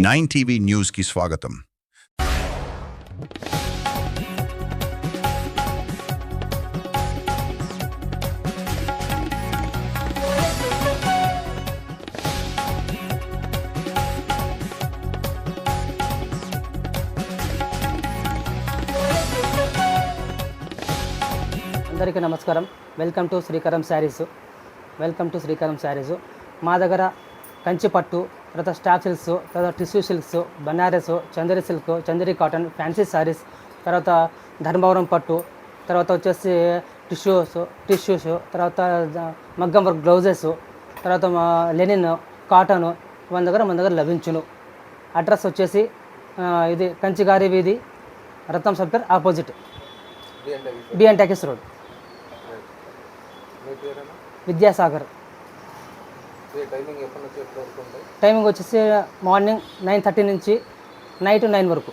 9 TV news కి స్వాగతం. అందరికీ నమస్కారం. Welcome to Srikaram Sarees. మా దగ్గర కంచి పట్టు, తర్వాత స్టాఫ్ సిల్క్స్, తర్వాత tissue silks, Banaras, Chanderi silk, Chanderi cotton, fancy sarees, తర్వాత ధర్మవరం పట్టు, తర్వాత వచ్చేసి టిష్యూస్, తర్వాత మగ్గం వర్క్ బ్లౌజెస్, తర్వాత లెనిన్, కాటన్ మన దగ్గర లభించును. అడ్రస్ వచ్చేసి ఇది కంచిగారి వీధి, Ratnam circle opposite, BN talkies road, Vidyasagar. Timing వచ్చేసి మార్నింగ్ 9:30 నుంచి నైట్ 9 వరకు.